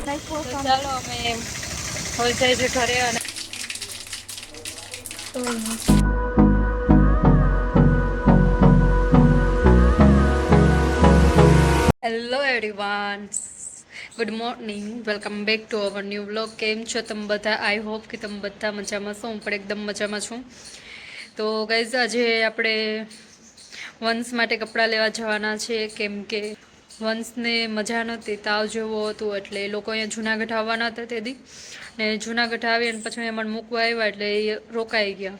ચાલો અમે હવે જાય છે ઘરે અને hello everyone, good morning, welcome back to our new vlog. કેમ છો તમે બધા? આઈ હોપ કે તમે બધા મજામાં છો. હું પણ એકદમ મજામાં છું. તો ગાઈઝ આજે આપણે વંશ માટે કપડાં લેવા જવાના છે, કેમ કે વંશને મજા નહોતી, તાવ જેવું હતું, એટલે એ લોકો અહીંયા જુનાગઢ આવવાના હતા તેથી ને જુનાગઢ આવી અને પછી મને મૂકવા આવ્યા એટલે એ રોકાઈ ગયા.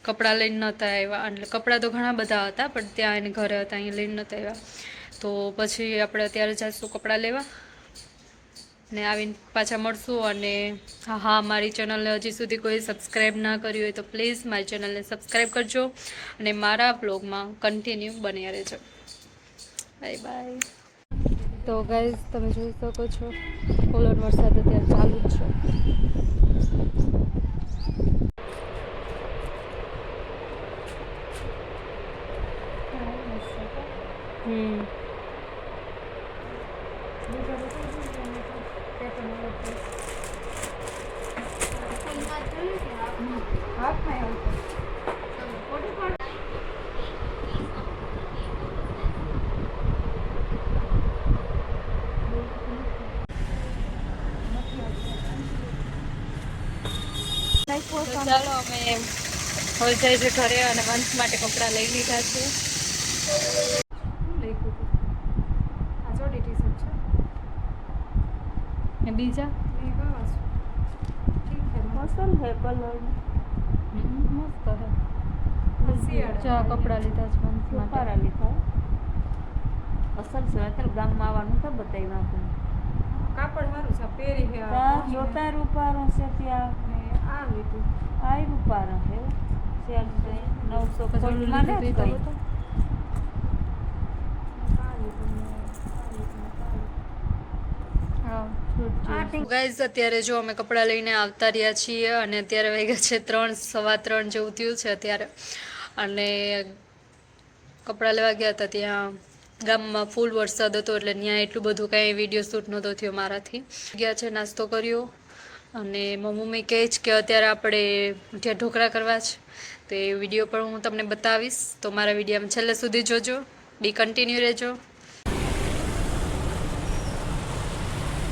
કપડાં લઈને નહોતા આવ્યા, એટલે કપડાં તો ઘણા બધા હતા પણ ત્યાં એને ઘરે હતા, અહીંયા લઈને નહોતા આવ્યા. તો પછી આપણે અત્યારે જઈશું કપડાં લેવા ને આવીને પાછા મળશું. અને હા, મારી ચેનલને હજી સુધી કોઈ સબસ્ક્રાઈબ ના કરી હોય તો પ્લીઝ મારી ચેનલને સબસ્ક્રાઈબ કરજો અને મારા બ્લોગમાં કન્ટિન્યુ બન્યા રહેજો. Bye bye. તો ગાઈઝ તમે જોઈ શકો છો ફૂલ વરસાદ અત્યારે ચાલુ જ છે. ચાલો અમે હવે જાય છે ઘરે અને વંશ માટે કપડાં લઈ લીધા છે. ને બીજા પસંદ હે કલર મસ્ત હે. ચા કપડાં લીધા છે વંશ માટે લીધા. અસલ છે અત્યારે ગામમાં આવવાનું તો બતાવ્યા આપણે. કાપડ સારું છે, પહેરી છે જોતા રૂપારો છે ત્યાં આ લીધું આ રૂપારો છે 950 ને કઈ ગાઈઝ અત્યારે જો અમે કપડાં લઈને આવતા રહ્યા છીએ અને અત્યારે વાગ્યા છે 3, 3:15 જેવું થયું છે અત્યારે. અને કપડાં લેવા ગયા હતા ત્યાં ગામમાં ફૂલ વરસાદ હતો એટલે ત્યાં એટલું બધું કાંઈ વિડીયો શૂટ નહોતો થયો મારાથી. ગયા છે, નાસ્તો કર્યો અને મમ્મી કહે છે કે અત્યારે આપણે ત્યાં ઢોકળા કરવા છે, તો એ વિડીયો પણ હું તમને બતાવીશ. તો મારા વિડીયોમાં છેલ્લે સુધી જોજો, બી કન્ટિન્યુ રહેજો.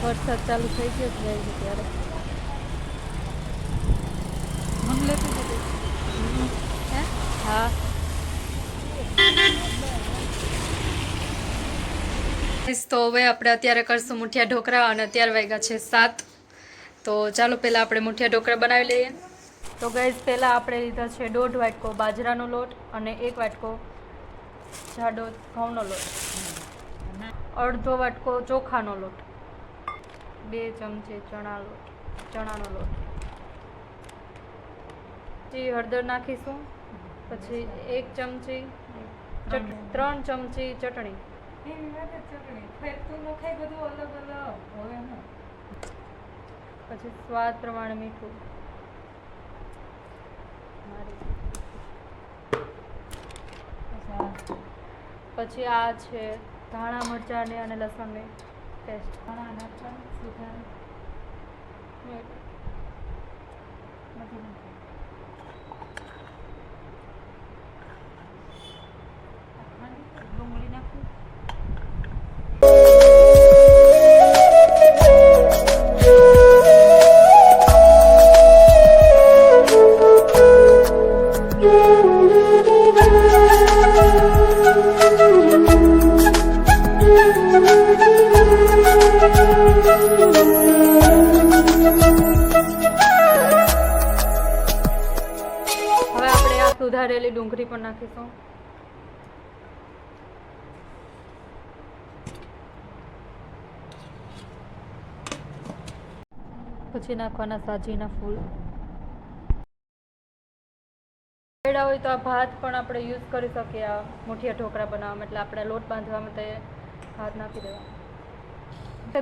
વરસાદ ચાલુ થઈ ગયો છે ત્યારે મને લેતું હે હા. તો હવે આપણે અત્યારે કરશું મુઠિયા ઢોકળા અને અત્યારે વાગ્યા છે 7. તો ચાલો પહેલાં આપણે મુઠિયા ઢોકળા બનાવી લઈએ. તો ગાઈઝ પહેલાં આપણે લીધા છે 1.5 વાટકો બાજરાનો લોટ અને 1 વાટકો જાડો ઘઉંનો લોટ, અડધો વાટકો ચોખાનો લોટ, 2 ચમચી ચણાનો લોટ, પછી હળદર નાખીશું, પછી 1 ચમચી 3 ચમચી ચટણી, પછી સ્વાદ પ્રમાણે મીઠું, પછી આ છે ધાણા મરચાંની અને લસણની પેસ્ટ. ધાણા નાખવાનું સુધાર ડુંગળી નાખું. સુધારેલી ડુંગળી પણ નાખીશું. પછી નાખવાના સાજીના ફૂલ. હોય તો આ ભાત પણ આપણે યુઝ કરી શકીએ આ મુઠિયા ઢોકળા બનાવવામાં, એટલે આપણે લોટ બાંધવામાં તે ભાત નાખી દેવા.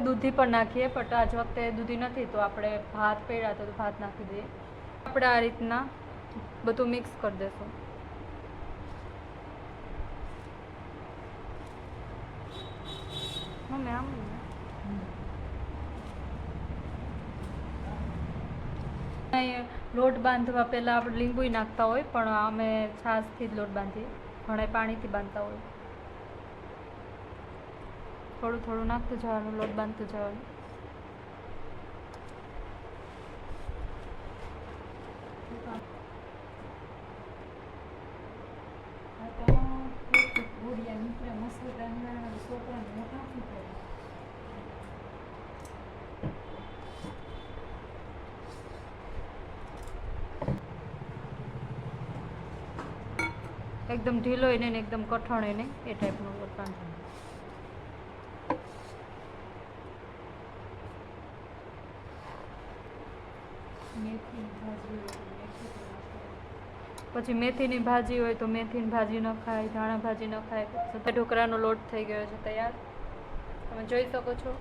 દૂધી પણ નાખીએ, બટ આજ વખતે દૂધી નથી તો આપણે ભાત પડ્યા તો ભાત નાખી દઈએ. આપણે આ રીતના બધું મિક્સ કરી દઈશું. મમ્મી આમ લોટ બાંધવા પહેલાં આપણે લીંબુ નાખતા હોય, પણ અમે છાશથી જ લોટ બાંધીએ. ઘણા પાણીથી બાંધતા હોય. થોડું થોડું નાખતું જવાનું, લોટ બાંધતું જવાનું. એકદમ ઢીલો હોય ને એકદમ કઠણ હોય ને એ ટાઈપનો લોટ બાંધવાનો. પછી મેથીની ભાજી હોય તો મેથીની ભાજી ન ખાય, ધાણા ભાજી ન ખાય. ઢોકળાનો લોટ થઈ ગયો છે તૈયાર, તમે જોઈ શકો છો.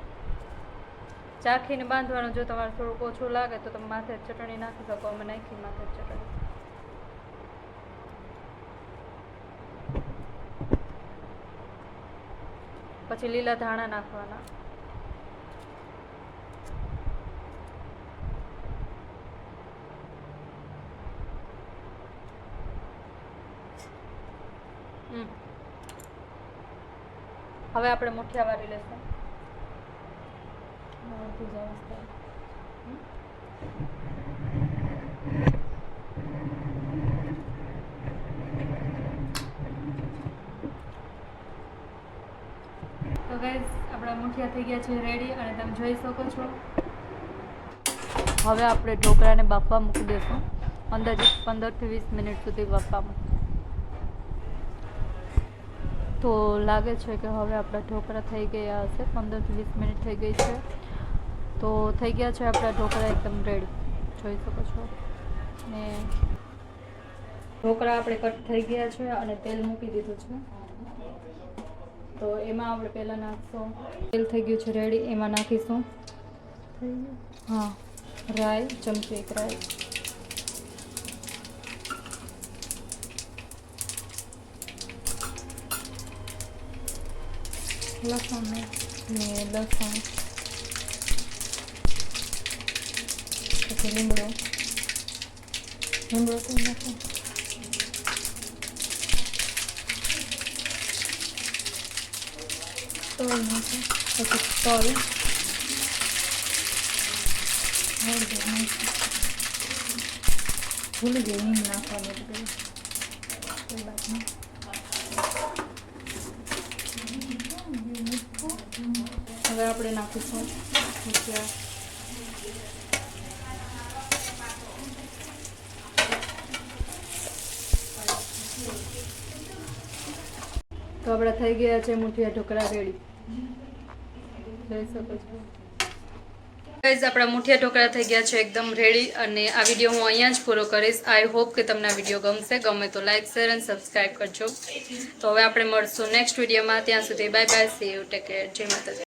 ચાખીને બાંધવાનું. જો તમારે થોડુંક ઓછું લાગે તો તમે માથે ચટણી નાખી શકો. અમે નાખી માથે ચટણી. પછી લીલા ધાણા નાખવાના. હવે આપણે મુઠિયા વાળી લેશું. તો ગાઈઝ આપણા મુઠિયા થઈ ગયા છે રેડી, અને તમે જોઈ શકો છો. હવે આપણે ઢોકળાને બાફવા મૂકી દઈશું. અંદાજે 15 થી 20 મિનિટ સુધી બાફવામાં. તો લાગે છે કે હવે આપણા ઢોકળા થઈ ગયા હશે. 15 થી 20 મિનિટ થઈ ગઈ છે. તો થઈ ગયા છે આપણા ઢોકળા એકદમ રેડી, જોઈ શકો છો. ને ઢોકળા આપણે કટ થઈ ગયા છે અને તેલ મૂકી દીધું છે. તો એમાં આપણે પહેલાં નાખશું. તેલ થઈ ગયું છે રેડી, એમાં નાખીશું. હા, રાઈ, ચમચી એક રાઈ. લસણ ને લસણ, પછી લીમડો તો નાખો. તલ નાખો, પછી તલ, ભૂલી ગઈ હિંગ નાખવાનું બધું. હવે આપણે નાખીશું મુઠિયા. તો આપણા થઈ ગયા છે મુઠિયા ઢોકળા રેડી, જોઈ શકો છો. ગાઈઝ આપણા મુઠિયા ઢોકળા થઈ ગયા છે એકદમ રેડી, અને આ વિડીયો હું અહીંયા જ પૂરો કરીશ. આઈ હોપ કે તમને આ વિડીયો ગમશે. ગમે તો લાઈક, શેર અને સબસ્ક્રાઈબ કરજો. તો હવે આપણે મળશું નેક્સ્ટ વિડીયોમાં. ત્યાં સુધી bye bye, C you, take care, જય માતાજી.